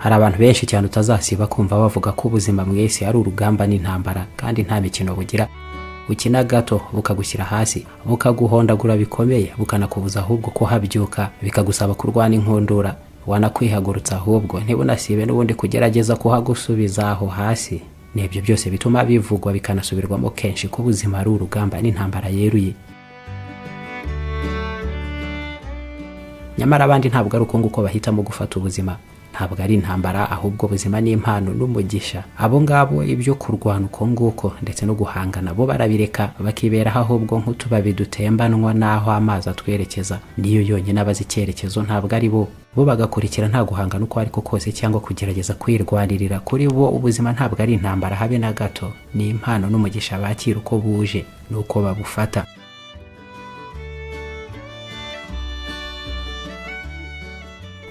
Hari abantu benshi cyane utazasiba kumva bavuga ko ubuzima mwese ari urugamba n'intambara kandi nta mikino bugira. Ukina gato bukagushyira hasi, bukaguhondagura bikomeye, bukanakubuza ahubwo ko habyuka, bikagusaba kurwana inkundura, wanakwihagurutsa ahubwo ntibunasibe n'ubundi kugerageza kuhagusubiza aho hasi. N'ibyo byose bituma bivugwa bikanasubirwamo kenshi ko ubuzima ari urugamba n'intambara yeruye. Nyamara abandi ntabwo ari uko nguko bahitamo gufata ubuzima. Ntabwo ari intambara, ahubwo ubuzima ni impano n'umugisha. Abo ngabo ibyo kurwana uko nguko ndetse no guhangana bo barabireka, bakiberaho ahubwo nk'utubabi dutembanwa n'aho amazi atwerekeza. Niyo yonyine abazi icyerekezo, ntabwo ari bo. Bo bagakurikira nta guhangana uko ariko kose cyangwa kugerageza kwirwanirira. Kuri bo ubuzima ntabwo ari intambara habe na gato, ni impano n'umugisha bakira uko buje n'uko babufata.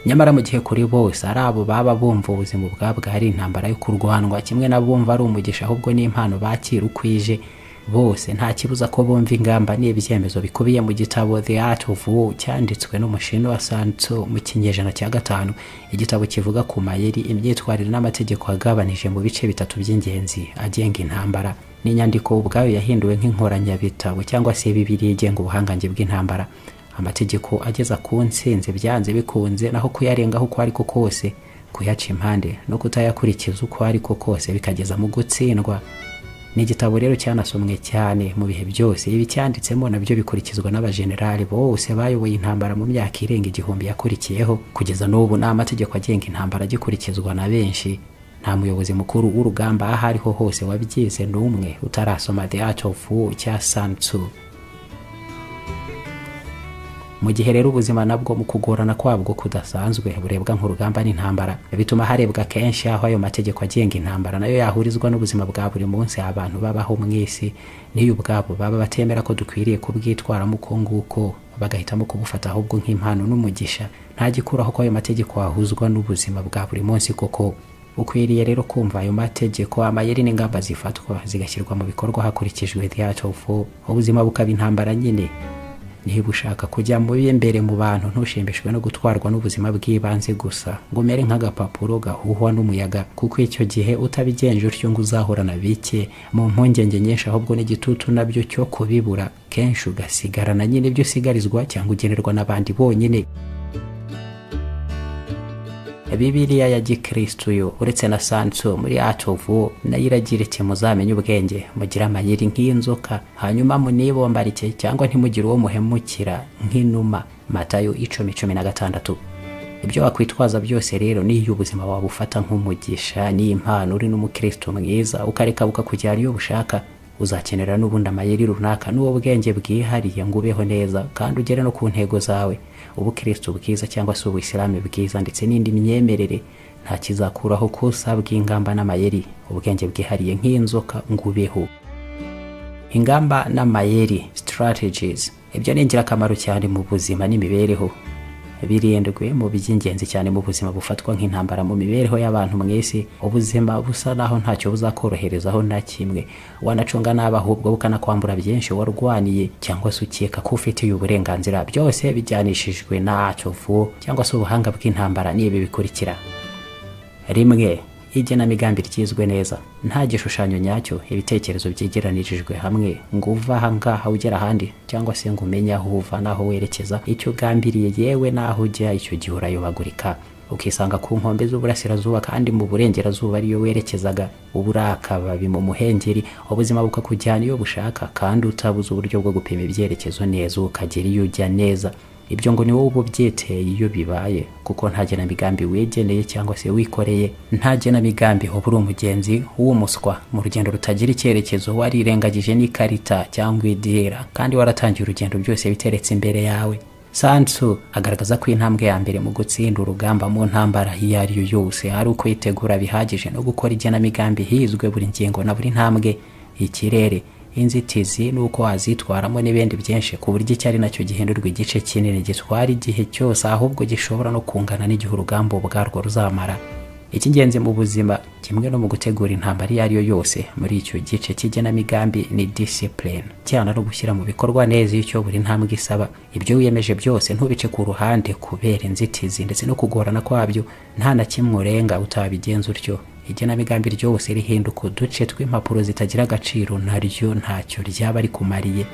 Nyamara mu gihe kuri bose ari abo baba bumva ubuzima ubwabwo ari intambara yo kurwanwa, kimwe na bumva ari umugisha ahubwo ni impano bakira ukwije, bose nta kibuza ko bumva ingamba n'ibyemezo bikubiye mu gitabo The Art of War cyanditswe n'umushinwa wa Sun Tzu mu kinyejana cya 5. Igitabo kivuga ku mayeri, imyitwarire n'amategeko agabanije mu bice 3 by'ingenzi agenga intambara. N'inyandiko ubwayo yahinduwe nk'inkoranyabitabo cyangwa se Bibiliya igenga ubuhangange bw'intambara. Amategeko ageza ku ntsinzi byanze bikunze, naho kuyarengaho uko ariko kose, kuyaca impande no kutayakurikiza uko ariko kose bikageza mu gutsindwa. Ni igitabo rero cyanasomwe cyane mu bihe byose. Ibi cyanditsemo nabyo bikurikizwa n'abajenerali bose bayoboye intambara mu myaka irenga 1000 yakurikiyeho. Kugeza n'ubu nta mategeko agenga intambara agikurikizwa na benshi. Nta muyobozi mukuru w'urugamba aho ariho hose wabyize n'umwe utarasoma The Art of War cya Sun Tzu. Mu gihe rero ubuzima nabwo mu kugorana kwabwo kudasanzwe burebwa nk'urugamba n'intambara, bituma harebwa kenshi aho ayo mategeko agenga intambara nayo yahurizwa n'ubuzima bwa buri munsi abantu babaho mu isi. Niyo ubwabo baba batemera ko dukwiriye kubwitwaramo uko nguko, bagahitamo kubufata ahubwo nk'impano n'umugisha. Nta gikuraho ko ayo mategeko ahuzwa n'ubuzima bwa buri munsi koko. Ukwiriye rero kumva ayo mategeko, amayeri n'ingamba zifatwa zigashyirwa mu bikorwa hakurikijwe The Art of War. Ubuzima bukaba intambara nyine. Niba ushaka kujya mu imbere mu bantu, ntushimishwe no gutwarwa n'ubuzima bw'ibanze gusa ngo umere nk'agapapuro gahuhwa n'umuyaga, kuko icyo gihe utabigenje utyo ngo uzahorana bike mu mpungenge nyinshi, ahubwo n'igitutu nabyo cyo kubibura kenshi ugasigarana nyine ibyo usigarizwa cyangwa ugenerwa n'abandi bonyine. Bibiliya ya Gikristo yo uretse na Sun Tzu muri Art of War nayo iragira iti muzamenye ubwenge, mugira amayeri nk'inzoka, hanyuma munibombarike cyangwa ntimugire uwo muhemukira nk'inuma. Matayo 10:16. Ibyo wakwitwaza byose rero niyo ubuzima wabufata nk'umugisha n'impano, uri n'umukristo mwiza ukareka bukakujyana iyo bushaka, uzakenera n'ubundi amayeri runaka n'uwo bwenge bwihariye ngo ubeho neza kandi ugere no ku ntego zawe. Ubukristo bwiza cyangwa se ubuyisilamu bwiza ndetse n'indi myemerere nta kizakuraho ko usabwa ingamba n'amayeri, ubwenge bwihariye nk'inzoka ngo ubeho. Ingamba n'amayeri, strategies, ibyo ni ingirakamaro cyane mu buzima n'imibereho. Birindwe mu by'ingenzi cyane mu buzima bufatwa nk'intambara mu mibereho y'abantu mwese. Ubuzima busa naho ntacyo buzakoroherezaho na kimwe, wanacunga nabi ahubwo bukanakwambura byinshi warwaniye cyangwa se ukeka ko ufitiye uburenganzira. Byose bijyanishijwe na Art of War cyangwa se ubuhanga bw'intambara n'ibi bikurikira. 1. Igenamigambi ryizwe neza, nta gishushanyo nyacyo, ibitekerezo byegeranirijwe hamwe ngo uva aha ngaha ugera ahandi, cyangwa se ngo umenye aho uva n'aho werekeza, icyo ugambiriye yewe n'aho ujya icyo gihe urayobagurika, ukisanga ku nkombe z'uburasirazuba kandi mu burengerazuba ariyo werekezaga. Uburakababi mu muhengeri, ubuzima bukakujyana iyo bushaka kandi utabuze uburyo bwo gupima ibyerekezo neza ukagera iyo ujya neza. Ibyo ngo ni wowe ubyiteye iyo bibaye, kuko nta genamigambi wegeneye cyangwa se wikoreye. Nta genamigambi ho buri umugenzi w'umuswa mu rugendo rutagira icyerekezo, warirengagije n'ikarita cyangwa idira kandi waratangiye urugendo byose biteretse imbere yawe. Sun Tzu agaragaza ko intambwe ya mbere mu gutsinda urugamba mu ntambara iyo ari yo yose ari uko yitegura bihagije no gukora igenamigambi hizwe buri ngingo na buri ntambwe. Ikirere, inzitizi nuko wazitwaramo n'ibindi byinshi, ku buryo cyari nacyo gihindurwa igice kinini gitwara igihe cyose, ahubwo gishobora no kungana n'igihe urugamba ubwarwo ruzamara. Icy'ingenzi mu buzima kimwe no mu gutegura intambara iyo ari yo yose. Muri icyo gice cy'igenamigambi ni discipline, cyane no gushyira mu bikorwa neza icyo buri ntambwe isaba. Ibyo wiyemeje byose ntubice ku ruhande kubera inzitizi ndetse no kugorana kwabyo, nta na kimwe urenga utabigenza utyo. Igenamigambi ryose rihinduka uduce tw'impapuro zitagira agaciro, naryo ntacyo ryaba rikumariye.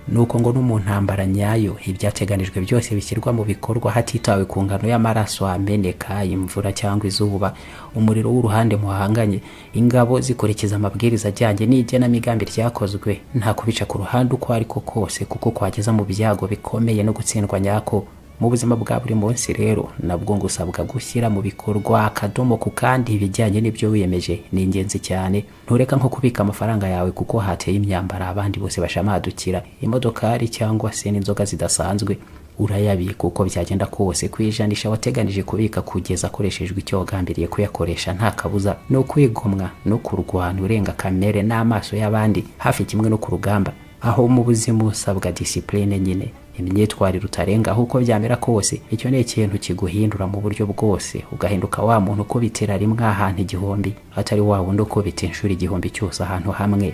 Nuko ngo no mu ntambara nyayo ibyateganijwe byose bishyirwa mu bikorwa hatitawe ku ngano y'amaraso ameneka, imvura cyangwa izuba, umuriro w'uruhande muhanganye. Ingabo zikurikiza amabwiriza ajyanye n'igenamigambi ryakozwe, nta kubica ku ruhande uko ariko kose, kuko kwageza mu byago bikomeye no gutsindwa nyako. Mu buzima bwa buri munsi rero nabwo ngusabwa gushyira mu bikorwa akadomo ku kandi ibijyanye n'ibyo wiyemeje. Ni ingenzi cyane. Ntureka nko kubika amafaranga yawe kuko hateye imyambara abandi bose bashamadukira, imodokari cyangwa se n'inzoga zidasanzwe. Urayabika uko byagenda kose, kwijanisha wateganije kubika kugeza akoreshejwe icyo wagambiriye kuyakoresha nta kabuza. No kwigomwa no kurwana urenga kamere n'amaso y'abandi, hafi kimwe no ku rugamba. Aho mu buzima usabwa discipline nyine, imyitwarire utarenga uko byamera kose. Icyo ni ikintu kiguhindura mu buryo bwose, ugahinduka wa muntu ukubitira rimwe ahantu igihumbi, atari wa wundi ukubita inshuro igihumbi cyose ahantu hamwe.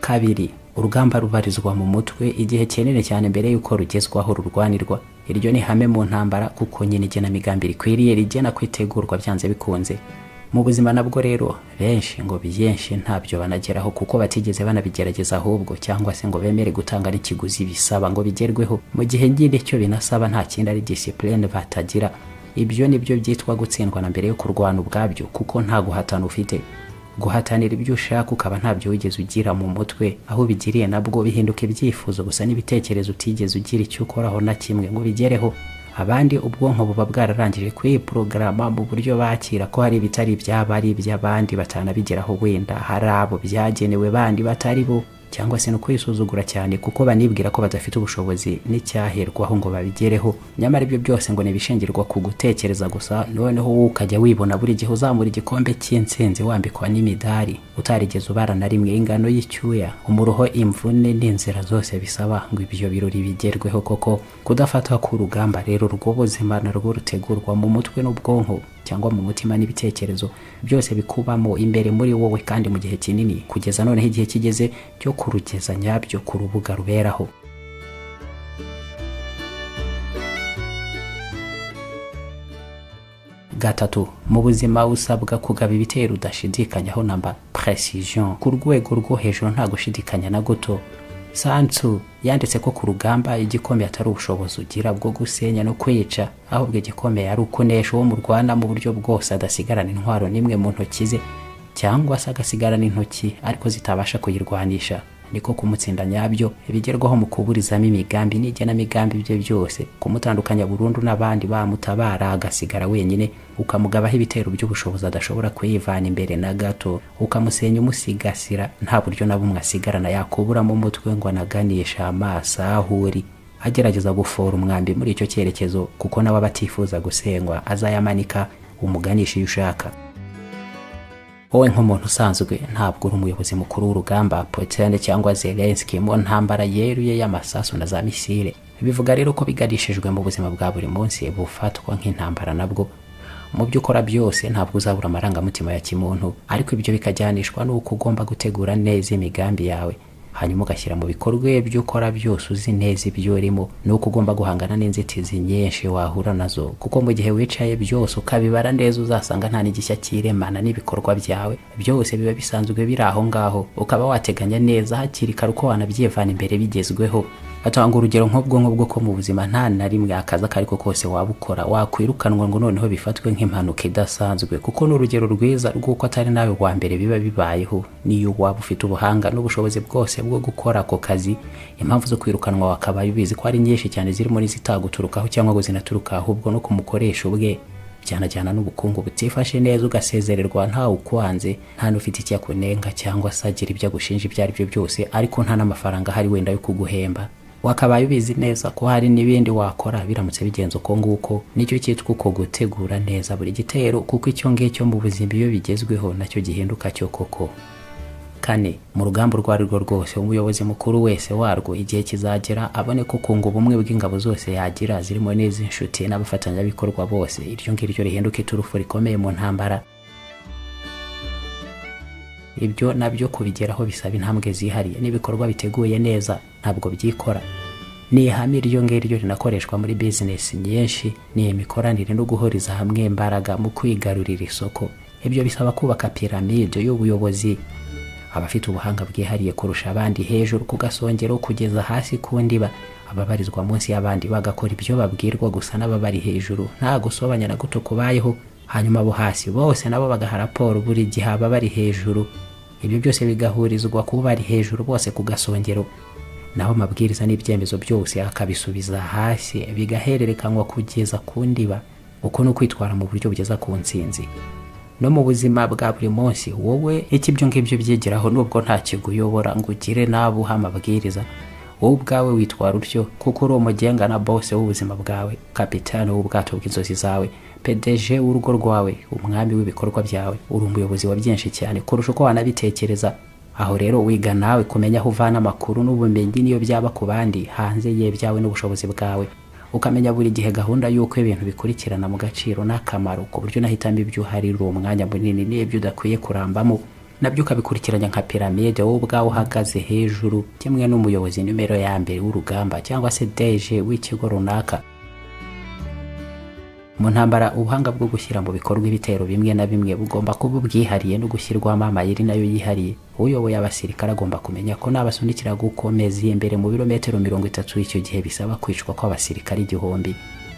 Kabiri, urugamba rubarizwa mu mutwe igihe kinini cyane mbere y'uko rugezwaho rurwanirwa. Iryo ni hame mu ntambara, kuko nyine igenamigambi rikwiriye rigena kwitegurwa byanze bikunze. Mu buzima nabwo rero benshi ngo byinshi ntabyo banageraho kuko batigeze banabigerageza ahubwo, cyangwa se ngo bemere gutanga n'ikiguzi bisaba ngo bigerweho, mu gihe nyine cyo binasaba nta kindi ari discipline batagira. Ibyo nibyo byitwa gutsindwa na mbere yo kurwana ubwabyo, kuko nta guhatana ufite. Guhatanira ibyo ushaka ukaba ntabyo wigeze ugira mu mutwe, aho ubigiriye nabwo bihinduka ibyifuzo gusa n'ibitekerezo utigeze ugira icyo ukoraho na kimwe ngo bigereho. Abandi ubwonko buba bwararangije kwiprograma mu buryo bakira ko hari ibitari ibyaba ari iby'abandi batanabigeraho, wenda hari abo byagenewe bandi batari bo, cyangwa se no kwisuzugura cyane kuko banibwira ko badafite ubushobozi n'icyaherwaho ngo babigereho. Nyamara ibyo byose ngo nibishingirwa ku gutekereza gusa, noneho wowe ukajya wibona buri gihe uzamura igikombe cy'intsinzi wambikwa n'imidari, utarigeze ubara na rimwe ingano y'icyuya, umuruho, imvune n'inzira zose bisaba ngo ibyo birori bigerweho koko. Kudafatwa ku rugamba rero rw'ubuzima narwo rutegurwa mu mutwe n'ubwonko, cyangwa mu mutima n'ibitekerezo, byose bikubamo imbere muri wowe kandi mu gihe kinini, kugeza noneho igihe kigeze cyo kurugeza nyabyo ku rubuga ruberaho. Gatatu, mu buzima usabwa kugaba ibitero udashidikanyaho namba precision, ku rwego rwo hejuru nta gushidikanya na guto. Sansu yanditse ko ku rugamba igikomeye atari ubushobozi ugira bwo gusenya no kwica, ahubwo igikomeye ari ukunesha uwo murwana mu buryo bwose, adasigarana intwaro nimwe mu ntoki ze, cyangwa se agasigarana intoki ariko zitabasha kuyirwanisha. Niko kumutsinda nyabyo ibigerwaho mu kuburizamo imigambi n'igenamigambi bye byose, kumutandukanya burundu n'abandi bamutabara agasigara wenyine, ukamugabaho ibitero by'ubushobozi adashobora kwivana imbere na gato, ukamusenya umusigasira, nta buryo na bumwe asigarana yakubura mu mutwe ngo anaganisha amaso ahuri, agerageza gufora umwambi muri icyo cyerekezo, kuko nawe batifuza gusengwa azayamanika umuganisha iyo ushaka. Wowe nk'umuntu usanzwe ntabwo uri umuyobozi mukuru w'urugamba, Putin cyangwa Zelensky mu ntambara yeruye y'amasasu na za misile. Bivuga rero ko bigarishijwe mu buzima bwa buri munsi bufatwa nk'intambara. Nabwo mu byo ukora byose ntabwo uzabura amarangamutima ya kimuntu, ariko ibyo bikajyanishwa n'uko ugomba gutegura neza imigambi yawe, hanyuma ugashyira mu bikorwa ibyo ukora byose uzi neza ibyo urimo, nuko ugomba guhangana n'inzitizi nyinshi wahura nazo, kuko mu gihe wicaye byose ukabibara neza uzasanga nta n'igishya kiremana n'ibikorwa byawe byose biba bisanzwe biri aho ngaho, ukaba wateganya neza hakiri kare uko wanabyivana imbere bigezweho. Atanga urugero nk'ubwonko bwo ko mu buzima nta na rimwe akaza kariko kose wabukora wakwirukanwa ngo noneho bifatwe nk'impanuka idasanzwe, kuko n'urugero rwiza rw'uko atari nawe wa mbere biba bibayeho. Niyo waba ufite ubuhanga n'ubushobozi bwose bwo gukora ako kazi, impamvu zo kwirukanwa wakabaye ubizi ko ari nyinshi cyane, zirimo n'izitaguturukaho cyangwa ngo zinaturuka ahubwo no kumukoresha ubwe, byanajyana n'ubukungu butifashe neza, ugasezererwa nta ukwanze, nta n'ufite icyakunenga cyangwa se agira ibyo agushinja ibyo ari byo byose, ariko nta n'amafaranga hari wenda yo kuguhemba. Wakabaye ubizi neza ko hari n'ibindi wakora biramutse bigenze uko nguko. Nicyo cyitwa uko gutegura neza buri gitero, kuko icyo ngicyo mu buzima iyo bigezweho nacyo gihinduka cyo koko. Kane, mu rugamba urwo ari rwo rwose umuyobozi mukuru wese warwo igihe kizagera abone ko kunga ubumwe bw'ingabo zose yagira, zirimo n'iz'inshuti n'abafatanyabikorwa bose, iryo ngiryo rihinduka iturufu rikomeye mu ntambara. ibyo nabyo kubigeraho bisaba intambwe zihariye n'ibikorwa biteguye neza ntabwo byikora. Ni ihame iryo ngiryo rinakoreshwa muri business nyinshi, ni imikoranire no guhuriza hamwe imbaraga mu kwigarurira isoko. Ibyo bisaba kubaka piramide y'ubuyobozi, abafite ubuhanga bwihariye kurusha abandi hejuru ku gasongero kugeza hasi ku ndiba, ababarizwa munsi y'abandi bagakora ibyo babwirwa gusa n'ababari hejuru, nta gusobanya na guto kubayeho. Hanyuma abo hasi bose nabo bagaha raporo buri gihe ababari hejuru. Ibyo byose bigahurizwa kuba bari hejuru bose ku gasongero, naho amabwiriza n'ibyemezo byose akabisubiza hasi, bigahererekanywa kugeza ku ndiba. Uko ni ukwitwara mu buryo bugeza ku ntsinzi. No mu buzima bwa buri munsi, wowe iki ibyo ngibyo byigiraho nubwo nta kiguyobora ngo ugire nabo uha amabwiriza. Wowe ubwawe witwara utyo kuko uri umugenga na boss w'ubuzima bwawe, kapitani w'ubwato bw'inzozi zawe, PDG w'urugo rwawe, umwami w'ibikorwa byawe. Uri umuyobozi wa byinshi cyane kurusha uko wanabitekereza. Aho rero wiga nawe kumenya aho uvana amakuru n'ubumenyi niyo byaba ku bandi hanze ye byawe n'ubushobozi bwawe. Ukamenya buri gihe gahunda y'uko ibintu bikurikirana mu gaciro n'akamaro, ku buryo nahitamo ibyo uharira umwanya munini n'ibyo udakwiye kurambamo. Nabyo ukabikurikiranya nka piramide, wowe ubwawe uhagaze hejuru kimwe n'umuyobozi numero ya mbere w'urugamba cyangwa se DG w'ikigo runaka. Mu ntambara, ubuhanga bwo gushyira mu bikorwa ibitero bimwe na bimwe bugomba kuba bwihariye no gushyirwamo amayeri nayo yihariye. Uyoboye abasirikare agomba kumenya ko nabasunikira gukomeza imbere mu birometero 30, icyo gihe bisaba kwicwa kw'abasirikare 1000.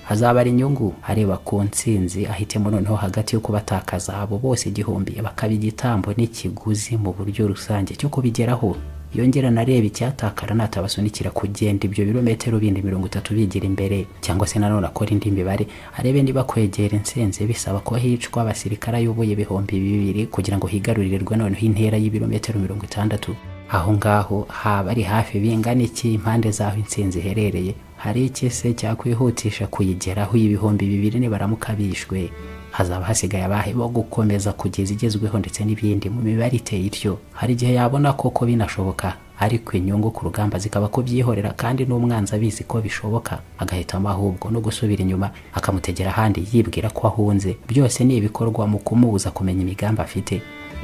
Hazaba ari inyungu areba ku ntsinzi, ahitemo noneho hagati yo kubatakaza abo bose 1000 bakaba igitambo n'ikiguzi mu buryo rusange cyo kubigeraho. Yongera nareba icyatakara natabasunikira kugenda ibyo birometero bindi 30 bigira imbere, cyangwa se nanone akora indi mibare arebe niba kwegera intsinzi bisaba ko hicwa abasirikare ayoboye 200 kugira ngo higarurirwe noneho intera y'ibirometero 60. Aho ngaho haba ari hafi bingana iki impande zaho intsinzi herereye, hari iki se cyakwihutisha kuyigeraho ibihumbi 2000 nibaramuka bishwe. Hazaba hasigaye abahe bo gukomeza kugeza igezweho ndetse n'ibindi mu mibare iteye ityo. Hari igihe yabona koko binashoboka, ariko inyungu ku rugamba zikaba ko byihorera kandi n'umwanzi abizi ko bishoboka, agahitamo ahubwo no gusubira inyuma akamutegera ahandi yibwira ko ahunze. Byose ni ibikorwa mu kumubuza kumenya imigambi afite.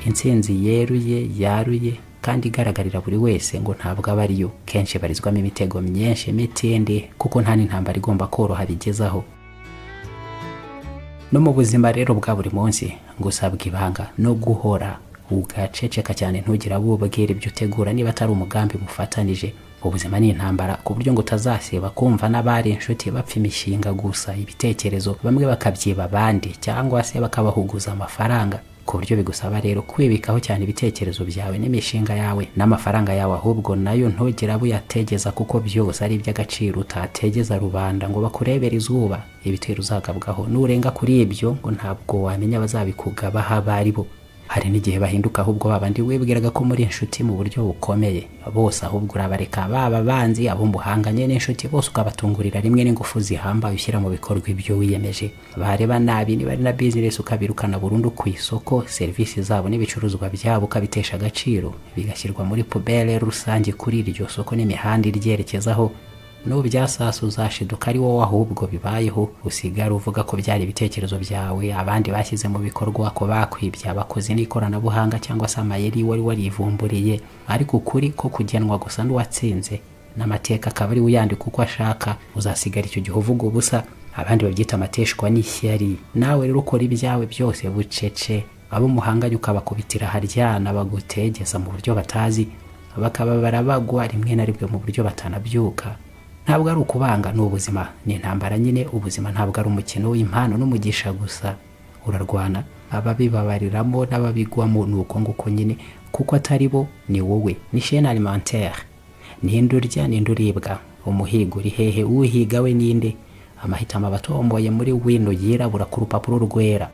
Intsinzi yaruye kandi igaragarira buri wese ngo ntabwo aba ariyo, kenshi barizwamo imitego myinshi mitende kuko nta n'intambara igomba koroha bigezaho. No mu buzima rero bwa buri munsi ngusabwa ibanga no guhora ugaceceka cyane, ntugira bubwira ibyo utegura niba atari umugambi mufatanije. Ubuzima ni intambara ku buryo ngo utazasiba kumva n'abari inshuti bapfa imishinga gusa ibitekerezo, bamwe bakabyiba abandi cyangwa se bakabahuguza amafaranga, ku buryo bigusaba rero kwibikaho cyane ibitekerezo byawe n'imishinga yawe n'amafaranga yawe, ahubwo nayo ntugera buyategeza kuko byose ari iby'agaciro utategeza rubanda ngo bakurebere izuba. Ibitero uzagabwaho nurenga kuri ibyo ngo ntabwo wamenya bazabikugabaho abari bo. Hari n'igihe bahinduka ahubwo babandi wibwiraga ko muri inshuti mu buryo bukomeye, bose ahubwo urabareka baba banzi abo muhanganye n'inshuti bose ukabatungurira rimwe n'ingufu zihambaye ushyira mu bikorwa ibyo wiyemeje. Bareba nabi niba ari na business ukabirukana burundu ku isoko, serivisi zabo n'ibicuruzwa byabo ukabitesha agaciro, bigashyirwa muri poubelle rusange kuri iryo soko n'imihanda iryerekezaho. Nubyasasa uzashiduka ari wowe ahubwo bibayeho, usigara uvuga ko byari ibitekerezo byawe abandi bashyize mu bikorwa, ko bakwibye abakozi n'ikoranabuhanga cyangwa se amayeri wari warivumburiye. Ariko ukuri ko kugenwa gusa n'uwatsinze, n'amateka akaba ari uyandika uko ashaka. Uzasigara icyo gihe uvuga ubusa, abandi babyita amateshwa n'ishyari. Nawe rero ukora ibyawe byose bucece, abo muhanganye ukabakubitira haryana bagutegeza mu buryo batazi, bakaba barabagwa rimwe na rimwe mu buryo batanabyuka. Ntabwo ari ukubanga, n'ubuzima ni intambara nyine. Ubuzima ntabwo ari umukino w'impano n'umugisha gusa, urarwana. Ababibabariramo n'ababigwamo nuko nguko nyine, kuko atari bo ni wowe. Ni chaîne alimentaire, ninde urya ninde uribwa, umuhigo uri hehe, uhiga we ninde. Amahitamo abatomboye muri wino yirabura ku rupapuro rwera.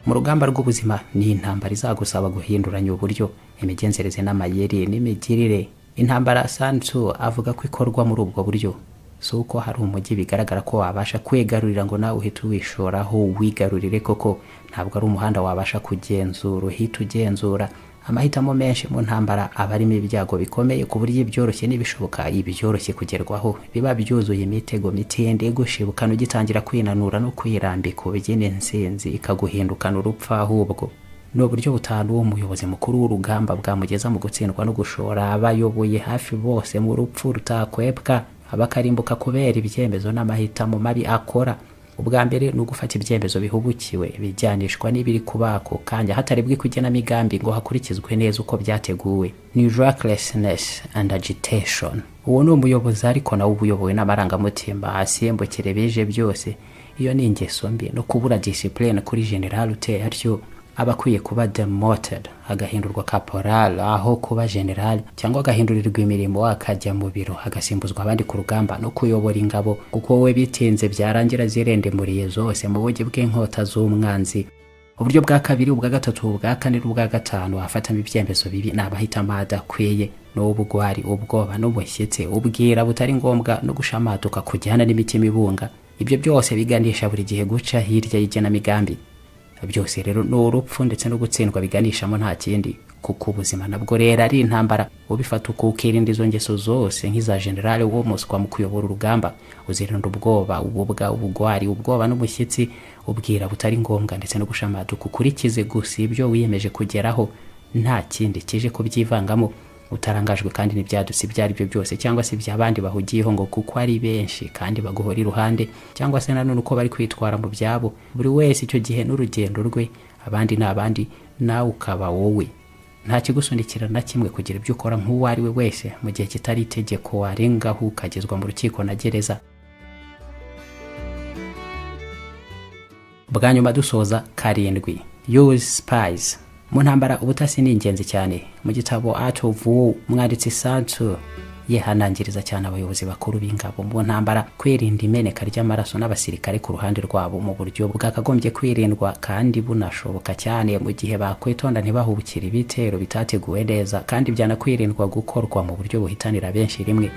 Mu rugamba rw'ubuzima ni intambara izagusaba guhinduranya uburyo, imigenzereze n'amayeri n'imigirire. Intambara Sansu avuga ko ikorwa muri ubwo buryo, si uko hari umujyi bigaragara ko wabasha kwigarurira ngo nawe uhite uwishoraho wigarurire koko. Ntabwo ari umuhanda wabasha kugenzura uhita ugenzura, amahitamo menshi mu ntambara aba arimo ibyago bikomeye ku buryo ibyoroshye n'ibishoboka ibyoroshye kugerwaho biba byuzuye imitego mitende gushibukana ugitangira kwinanura no kwirambika ubyina insinzi ikaguhindukana urupfu ahubwo. Ni uburyo butanu umuyobozi mukuru w'urugamba bwamugeza mu gutsindwa no gushora abayoboye hafi bose mu rupfu rutakwepwa abakarimbuka kubera ibyemezo n'amahitamo mabi akora. Ubwa mbere ni ugufata ibyemezo bihubukiwe bijyanishwa n'ibiri kubako kanya hatarebwe k'igenamigambi ngo hakurikizwe neza uko byateguwe. Ni recklessness and agitation. Uwo ni umuyobozi ariko nawe ubuyobowe n'amarangamutima asimbukire bije byose. Iyo ni ingeso mbi no kubura discipline kuri general uteye atyo aba akwiye kuba demoted agahindurwa caporal aho kuba general cyangwa agahindurirwa imirimo akajya mu biro agasimbuzwa abandi ku rugamba no kuyobora ingabo kuko we bitinze byarangira zirendemuriye zose mu bugi bw'inkota z'umwanzi. Uburyo bwa kabiri, ubwa gatatu, ubwa kane n'ubwa gatanu afatamo ibyemezo bibi n'abahitamo adakwiye n'ubugwari, ubwoba n'ubushyitse, ubwira butari ngombwa no gushamatuka kujyana n'imitima ibunga. Ibyo byose biganisha buri gihe guca hirya y'igenamigambi. Byose rero ni urupfu ndetse no gutsindwa biganishamo nta kindi. Kuko ubuzima nabwo rero ari intambara. Ubifata ukirinda izo ngeso zose nk'iza generale wo muswa mu kuyobora urugamba. Uzirinda ubwoba, ububwa, ubugwari, ubwoba n'ubushyitsi, ubwira butari ngombwa ndetse no gushamatuka ukurikize gusa ibyo wiyemeje kugeraho nta kindi kije kubyivangamo. Utarangajwe kandi n'ibyadutse byari byo byose cyangwa se by'abandi bahugiyeho ngo kuko ari benshi kandi baguhora iruhande cyangwa se nanone uko bari kwitwara mu byabo. Buri wese icyo gihe n'urugendo rwe, abandi n'abandi, nawe ukaba wowe. Nta kigusundikira na kimwe kugira ibyo ukora nk'uwo ari we wese mu gihe kitari itegeko warengaho ukagezwa mu rukiko na gereza. Bwa nyuma dusoza, karindwi, use spies. Mu ntambara ubutasi ni ingenzi cyane. Mu gitabo Art of War umwanditsi Santu yehanangiriza cyane abayobozi bakuru b'ingabo mu ntambara kwirinda imeneka ry'amaraso n'abasirikare ku ruhande rwabo mu buryo bwakagombye kwirindwa kandi bunashoboka cyane mu gihe bakwitonda ntibahubukire ibitero bitateguwe neza kandi byanakwirindwa gukorwa mu buryo buhitanira benshi rimwe.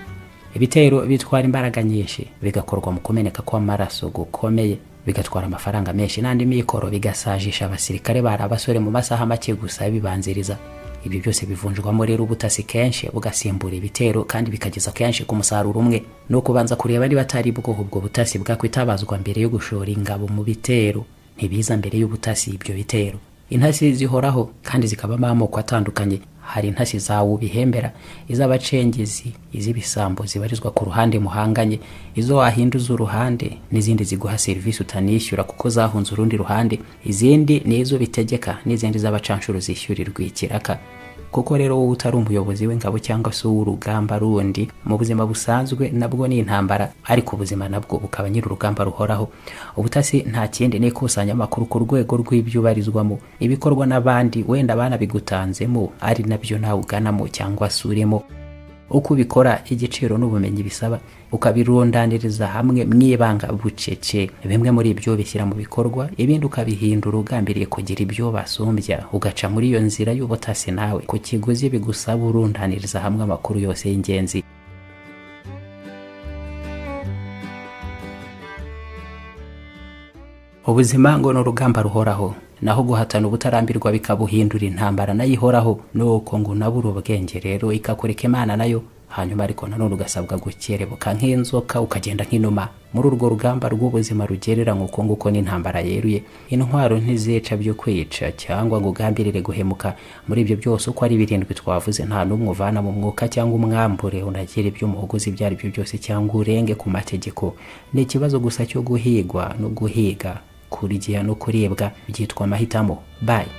Ibitero bitwara imbaraga nyinshi bigakorwa mu kumeneka kw'amaraso gukomeye, bigatwara amafaranga menshi n'andi mikoro, bigasajisha abasirikare bari abasore mu masaha make gusa bibanziriza. Ibyo byose bivunjwamo rero ubutasi kenshi bugasimbura ibitero kandi bikageza kenshi ku musaruro umwe. No kubanza kureba niba atari ubwo butasi bwakwitabazwa mbere yo gushora ingabo mu bitero, ntibiza mbere y'ubutasi ibyo bitero. Intasi zihoraho kandi zikabamo amoko atandukanye. Hari intasi zawo bihembera, iz'abacengezi, iz'ibisambo zibarizwa ku ruhande muhanganye, izo wahinduza uruhande, n'izindi ziguha serivisi utanishyura kuko zahunze urundi ruhande, izindi ni izo bitegeka, n'izindi z'abacanshuro zishyurirwa ikiraka. Kuko rero wowe utari umuyobozi w'ingabo cyangwa se w'urugamba rundi mu buzima busanzwe nabwo ni intambara, ariko ubuzima nabwo bukaba nyiri urugamba ruhoraho. Ubutasi nta kindi ni ikusanya amakuru ku rwego rw'ibyubarizwamo, ibikorwa n'abandi wenda banabigutanzemo ari nabyo nawe uganamo cyangwa se urimo. Uko ubikora, igiciro n'ubumenyi bisaba ukabirundaniriza hamwe mwibanga bucece. Bimwe muri ibyo bishyira mu bikorwa, ibindi ukabihindura ugambiriye kugira ibyo basumbya, ugaca muri iyo nzira y'ubutasi nawe ku kiguzi bigusaba urundaniriza hamwe amakuru yose y'ingenzi. Ubuzima ngo ni urugamba ruhoraho, naho guhatana ubutarambirwa bikabuhindura intambara nayihoraho. Nuko ngo nabura ubwenge rero ikakureka Imana nayo, hanyuma ariko nanone ugasabwa gukerebuka nk'inzoka ukagenda nk'inuma. Muri urwo rugamba rw'ubuzima rugerera nk'uko nguko n'intambara yeruye. Intwaro ntizica byo kwica cyangwa ngo ugambirire guhemuka. Muri ibyo byose uko ari birindwi twavuze, nta n'umwe uvana mu mwuka cyangwa umwambure unagira ibyo umuhogozi ibyo ari byo byose cyangwa urenge ku mategeko. Ni ikibazo gusa cyo guhigwa no guhiga, kurigiha no kuribwa byitwa amahitamo. Bye.